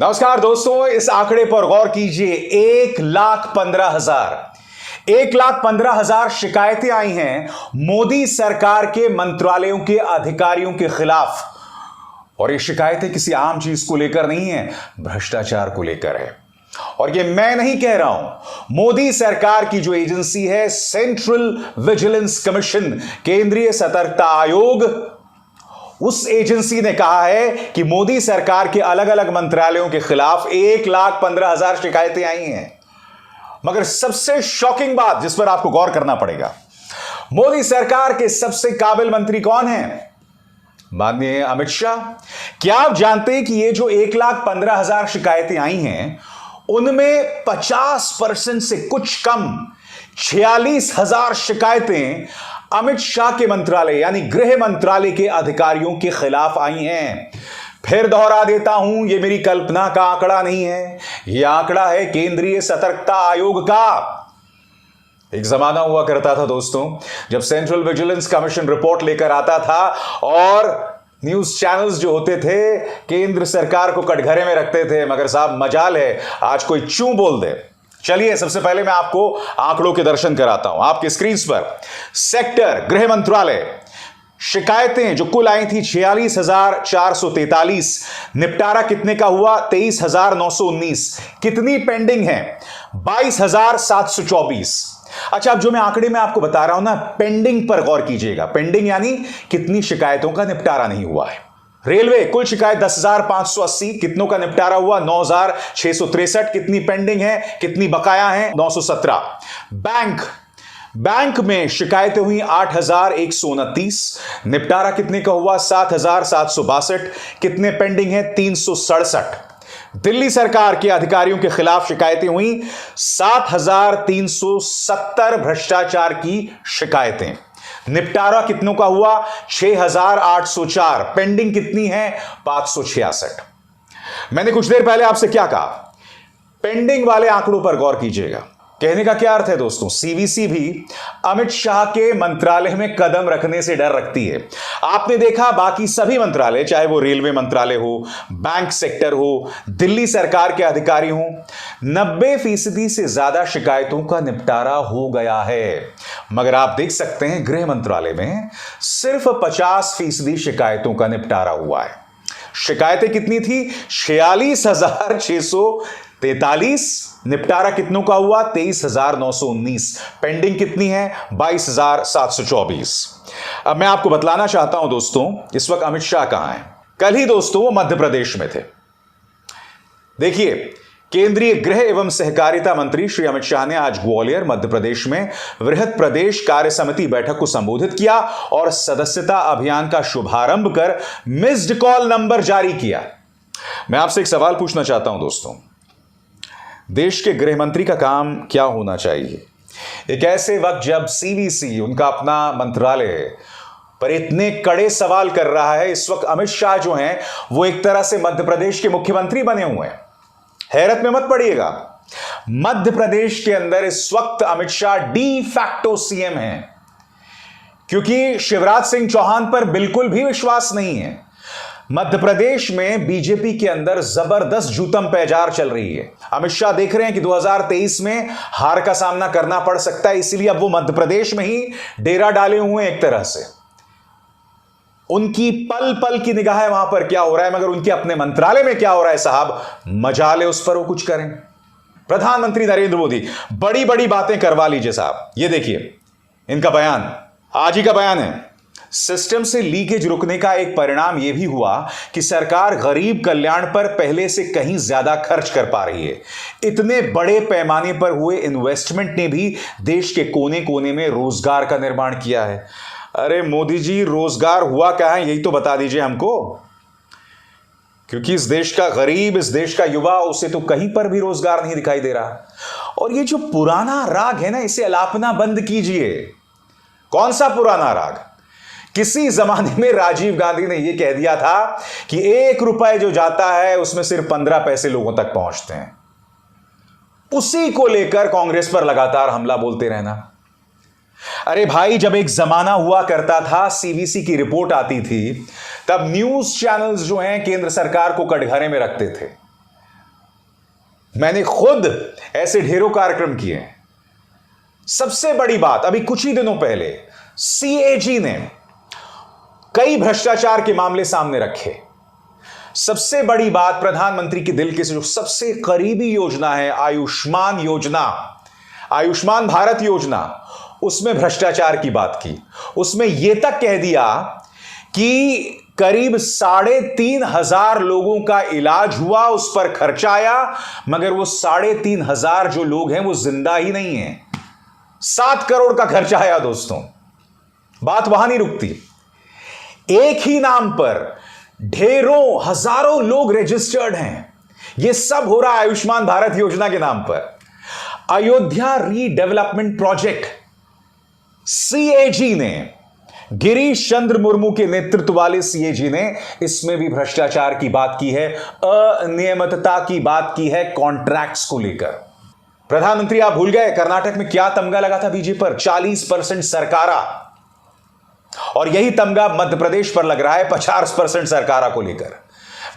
नमस्कार दोस्तों, इस आंकड़े पर गौर कीजिए। 1,15,000 शिकायतें आई हैं मोदी सरकार के मंत्रालयों के अधिकारियों के खिलाफ। और ये शिकायतें किसी आम चीज को लेकर नहीं है, भ्रष्टाचार को लेकर है। और ये मैं नहीं कह रहा हूं, मोदी सरकार की जो एजेंसी है सेंट्रल विजिलेंस कमीशन, केंद्रीय सतर्कता आयोग, उस एजेंसी ने कहा है कि मोदी सरकार के अलग अलग मंत्रालयों के खिलाफ 1,15,000 शिकायतें आई हैं। मगर सबसे शॉकिंग बात जिस पर आपको गौर करना पड़ेगा, मोदी सरकार के सबसे काबिल मंत्री कौन हैं? माननीय अमित शाह। क्या आप जानते हैं कि ये जो 1,15,000 शिकायतें आई हैं उनमें 50% से कुछ कम 46,000 शिकायतें अमित शाह के मंत्रालय यानी गृह मंत्रालय के अधिकारियों के खिलाफ आई हैं। फिर दोहरा देता हूं, यह मेरी कल्पना का आंकड़ा नहीं है, यह आंकड़ा है केंद्रीय सतर्कता आयोग का। एक जमाना हुआ करता था दोस्तों, जब सेंट्रल विजिलेंस कमीशन रिपोर्ट लेकर आता था और न्यूज चैनल्स जो होते थे केंद्र सरकार को कटघरे में रखते थे। मगर साहब मजाल है आज कोई चूं बोल दे। चलिए सबसे पहले मैं आपको आंकड़ों के दर्शन कराता हूं। आपके स्क्रीन पर सेक्टर गृह मंत्रालय, शिकायतें जो कुल आई थी 46,443, निपटारा कितने का हुआ? 23,919। कितनी पेंडिंग है? 22,724। अच्छा, अब जो मैं आंकड़े में आपको बता रहा हूं ना, पेंडिंग पर गौर कीजिएगा। पेंडिंग यानी कितनी शिकायतों का निपटारा नहीं हुआ है। रेलवे कुल शिकायत 10,580, कितनों का निपटारा हुआ? 9,663। कितनी पेंडिंग है, कितनी बकाया है? 917। बैंक में शिकायतें हुई 8,129, निपटारा कितने का हुआ? 7,762। कितने पेंडिंग है? 367। दिल्ली सरकार के अधिकारियों के खिलाफ शिकायतें हुई 7,370 भ्रष्टाचार की शिकायतें, निपटारा कितनों का हुआ? 6,804। पेंडिंग कितनी है? 566। मैंने कुछ देर पहले आपसे क्या कहा? पेंडिंग वाले आंकड़ों पर गौर कीजिएगा। कहने का क्या अर्थ है दोस्तों? सीवीसी भी अमित शाह के मंत्रालय में कदम रखने से डर रखती है। आपने देखा बाकी सभी मंत्रालय, चाहे वो रेलवे मंत्रालय हो, बैंक सेक्टर हो, दिल्ली सरकार के अधिकारी हो, 90% से ज्यादा शिकायतों का निपटारा हो गया है। मगर आप देख सकते हैं गृह मंत्रालय में सिर्फ 50% शिकायतों का निपटारा हुआ है। शिकायतें कितनी थी? 46,643। निपटारा कितनों का हुआ? 23,919। पेंडिंग कितनी है? 22,724। अब मैं आपको बतलाना चाहता हूं दोस्तों, इस वक्त अमित शाह कहां हैं। कल ही दोस्तों वो मध्य प्रदेश में थे। देखिए, केंद्रीय गृह एवं सहकारिता मंत्री श्री अमित शाह ने आज ग्वालियर मध्य प्रदेश में वृहद प्रदेश कार्य समिति बैठक को संबोधित किया और सदस्यता अभियान का शुभारंभ कर मिस्ड कॉल नंबर जारी किया। मैं आपसे एक सवाल पूछना चाहता हूं दोस्तों, देश के गृह मंत्री का काम क्या होना चाहिए एक ऐसे वक्त जब सीवीसी, उनका अपना मंत्रालय पर इतने कड़े सवाल कर रहा है? इस वक्त अमित शाह जो हैं वो एक तरह से मध्य प्रदेश के मुख्यमंत्री बने हुए हैं। हैरत में मत पड़िएगा, मध्य प्रदेश के अंदर इस वक्त Amit Shah de facto CM हैं, क्योंकि शिवराज सिंह चौहान पर बिल्कुल भी विश्वास नहीं है। मध्य प्रदेश में बीजेपी के अंदर जबरदस्त जूतम पैजार चल रही है। अमित शाह देख रहे हैं कि 2023 में हार का सामना करना पड़ सकता है, इसीलिए अब वो मध्य प्रदेश में ही डेरा डाले हुए हैं। एक तरह से उनकी पल पल की निगाह है वहां पर क्या हो रहा है, मगर उनके अपने मंत्रालय में क्या हो रहा है साहब, मजाल है उस पर वो कुछ करें। प्रधानमंत्री नरेंद्र मोदी बड़ी बड़ी बातें करवा लीजिए साहब। ये देखिए इनका बयान, आज ही का बयान है। सिस्टम से लीकेज रुकने का एक परिणाम यह भी हुआ कि सरकार गरीब कल्याण पर पहले से कहीं ज्यादा खर्च कर पा रही है। इतने बड़े पैमाने पर हुए इन्वेस्टमेंट ने भी देश के कोने कोने में रोजगार का निर्माण किया है। अरे मोदी जी, रोजगार हुआ क्या है यही तो बता दीजिए हमको, क्योंकि इस देश का गरीब, इस देश का युवा, उसे तो कहीं पर भी रोजगार नहीं दिखाई दे रहा। और ये जो पुराना राग है ना, इसे अलापना बंद कीजिए। कौन सा पुराना राग? किसी जमाने में राजीव गांधी ने यह कह दिया था कि 1 रुपए जो जाता है उसमें सिर्फ 15 पैसे लोगों तक पहुंचते हैं। उसी को लेकर कांग्रेस पर लगातार हमला बोलते रहना। अरे भाई, जब एक जमाना हुआ करता था, सीवीसी की रिपोर्ट आती थी, तब न्यूज चैनल्स जो हैं केंद्र सरकार को कटघरे में रखते थे। मैंने खुद ऐसे ढेरों कार्यक्रम किए हैं। सबसे बड़ी बात, अभी कुछ ही दिनों पहले सीएजी ने कई भ्रष्टाचार के मामले सामने रखे। सबसे बड़ी बात, प्रधानमंत्री के दिल के जो सबसे करीबी योजना है आयुष्मान योजना, आयुष्मान भारत योजना, उसमें भ्रष्टाचार की बात की। उसमें यह तक कह दिया कि करीब 3,500 लोगों का इलाज हुआ, उस पर खर्चा आया, मगर वो 3,500 जो लोग हैं वो जिंदा ही नहीं हैं। 7 करोड़ का खर्चा आया दोस्तों। बात वहां नहीं रुकती। एक ही नाम पर ढेरों हजारों लोग रजिस्टर्ड हैं। यह सब हो रहा है आयुष्मान भारत योजना के नाम पर। अयोध्या रीडेवलपमेंट प्रोजेक्ट, सीएजी ने, गिरीश चंद्र मुर्मू के नेतृत्व वाले सीएजी ने इसमें भी भ्रष्टाचार की बात की है, अनियमितता की बात की है कॉन्ट्रैक्ट्स को लेकर। प्रधानमंत्री आप भूल गए कर्नाटक में क्या तमगा लगा था बीजेपी पर? 40% सरकारा। और यही तमगा मध्य प्रदेश पर लग रहा है 50% सरकारा को लेकर।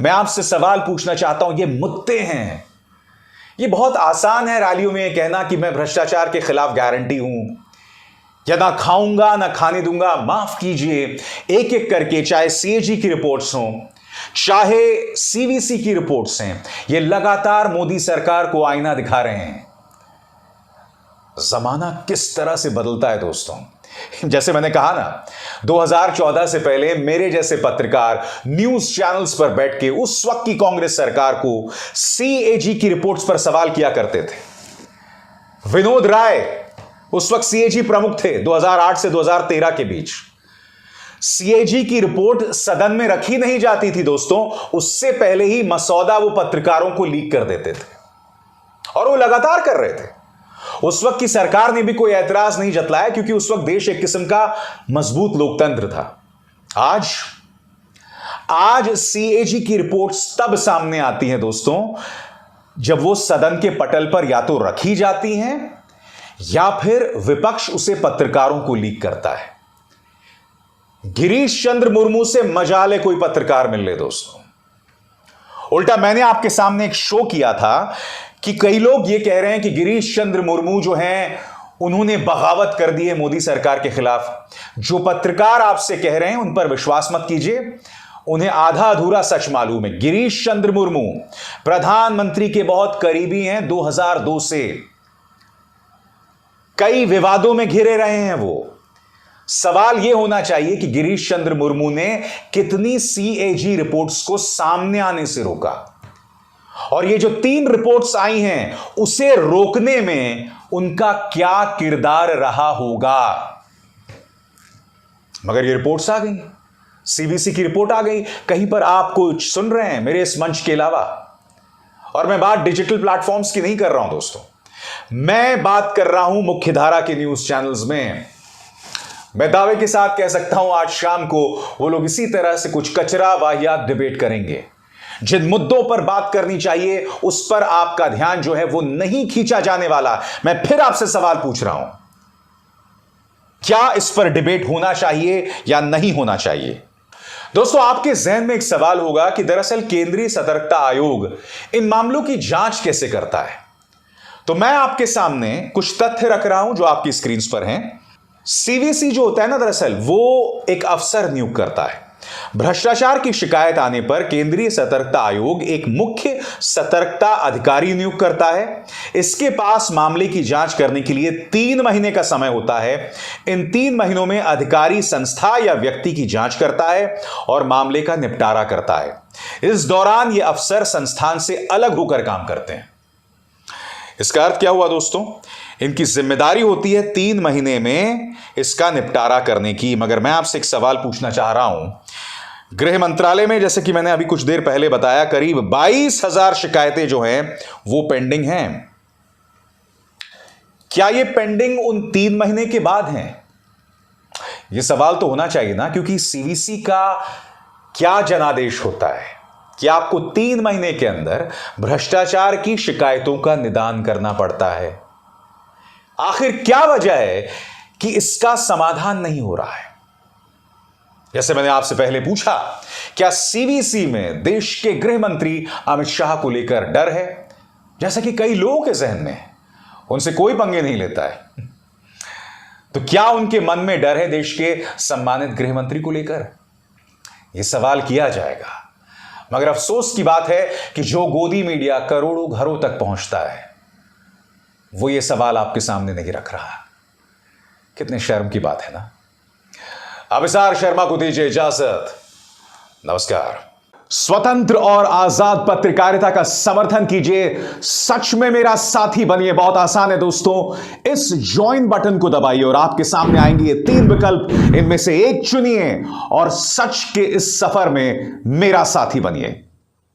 मैं आपसे सवाल पूछना चाहता हूं, ये मुद्दे हैं। ये बहुत आसान है रैलियों में यह कहना कि मैं भ्रष्टाचार के खिलाफ गारंटी हूं, या ना खाऊंगा ना खाने दूंगा। माफ कीजिए, एक एक करके, चाहे सीएजी की रिपोर्ट्स हों, चाहे सीवीसी की रिपोर्ट्स हैं, ये लगातार मोदी सरकार को आईना दिखा रहे हैं। जमाना किस तरह से बदलता है दोस्तों। जैसे मैंने कहा ना, 2014 से पहले मेरे जैसे पत्रकार न्यूज चैनल्स पर बैठ के उस वक्त की कांग्रेस सरकार को सीएजी की रिपोर्ट्स पर सवाल किया करते थे। विनोद राय उस वक्त सीएजी प्रमुख थे 2008 से 2013 के बीच। सीएजी की रिपोर्ट सदन में रखी नहीं जाती थी दोस्तों, उससे पहले ही मसौदा वो पत्रकारों को लीक कर देते थे, और वो लगातार कर रहे थे। उस वक्त की सरकार ने भी कोई ऐतराज नहीं जतलाया, क्योंकि उस वक्त देश एक किस्म का मजबूत लोकतंत्र था। आज सीएजी की रिपोर्ट्स तब सामने आती हैं दोस्तों जब वो सदन के पटल पर या तो रखी जाती हैं या फिर विपक्ष उसे पत्रकारों को लीक करता है। गिरीश चंद्र मुर्मू से मजाले कोई पत्रकार मिल ले दोस्तों। उल्टा मैंने आपके सामने एक शो किया था कि कई लोग ये कह रहे हैं कि गिरीश चंद्र मुर्मू जो हैं उन्होंने बगावत कर दी है मोदी सरकार के खिलाफ। जो पत्रकार आपसे कह रहे हैं उन पर विश्वास मत कीजिए, उन्हें आधा अधूरा सच मालूम है। गिरीश चंद्र मुर्मू प्रधानमंत्री के बहुत करीबी हैं 2002 से। कई विवादों में घिरे रहे हैं वो। सवाल यह होना चाहिए कि गिरीश चंद्र मुर्मू ने कितनी सीएजी रिपोर्ट्स को सामने आने से रोका, और ये जो 3 रिपोर्ट्स आई हैं उसे रोकने में उनका क्या किरदार रहा होगा। मगर ये रिपोर्ट्स आ गई, सीवीसी की रिपोर्ट आ गई। कहीं पर आप कुछ सुन रहे हैं मेरे इस मंच के अलावा? और मैं बात डिजिटल प्लेटफॉर्म्स की नहीं कर रहा हूं दोस्तों, मैं बात कर रहा हूं मुख्यधारा के न्यूज चैनल्स में। मैं दावे के साथ कह सकता हूं आज शाम को वो लोग इसी तरह से कुछ कचरा वाहियात डिबेट करेंगे। जिन मुद्दों पर बात करनी चाहिए उस पर आपका ध्यान जो है वो नहीं खींचा जाने वाला। मैं फिर आपसे सवाल पूछ रहा हूं, क्या इस पर डिबेट होना चाहिए या नहीं होना चाहिए? दोस्तों, आपके जहन में एक सवाल होगा कि दरअसल केंद्रीय सतर्कता आयोग इन मामलों की जांच कैसे करता है। तो मैं आपके सामने कुछ तथ्य रख रहा हूं जो आपकी स्क्रीन पर हैं। सीवीसी जो होता है ना, दरअसल वो एक अफसर नियुक्त करता है। भ्रष्टाचार की शिकायत आने पर केंद्रीय सतर्कता आयोग एक मुख्य सतर्कता अधिकारी नियुक्त करता है। इसके पास मामले की जांच करने के लिए 3 महीने का समय होता है। इन 3 महीनों में अधिकारी संस्था या व्यक्ति की जांच करता है और मामले का निपटारा करता है। इस दौरान ये अफसर संस्थान से अलग होकर काम करते हैं। इसका अर्थ क्या हुआ दोस्तों? इनकी जिम्मेदारी होती है 3 महीने में इसका निपटारा करने की। मगर मैं आपसे एक सवाल पूछना चाह रहा हूं, गृह मंत्रालय में जैसे कि मैंने अभी कुछ देर पहले बताया करीब 22,000 शिकायतें जो हैं वो पेंडिंग हैं। क्या ये पेंडिंग उन 3 महीने के बाद हैं? ये सवाल तो होना चाहिए ना, क्योंकि सीवीसी का क्या जनादेश होता है कि आपको 3 महीने के अंदर भ्रष्टाचार की शिकायतों का निदान करना पड़ता है। आखिर क्या वजह है कि इसका समाधान नहीं हो रहा है? जैसे मैंने आपसे पहले पूछा, क्या सीवीसी में देश के गृह मंत्री अमित शाह को लेकर डर है? जैसा कि कई लोगों के जहन में, उनसे कोई पंगे नहीं लेता है। तो क्या उनके मन में डर है देश के सम्मानित गृह मंत्री को लेकर? यह सवाल किया जाएगा। मगर अफसोस की बात है कि जो गोदी मीडिया करोड़ों घरों तक पहुंचता है, वो ये सवाल आपके सामने नहीं रख रहा। कितने शर्म की बात है ना। अभिसार शर्मा को दीजिए इजाजत। नमस्कार। स्वतंत्र और आजाद पत्रकारिता का समर्थन कीजिए, सच में मेरा साथी बनिए। बहुत आसान है दोस्तों, इस ज्वाइन बटन को दबाइए और आपके सामने आएंगे ये 3 विकल्प, इनमें से एक चुनिए और सच के इस सफर में मेरा साथी बनिए।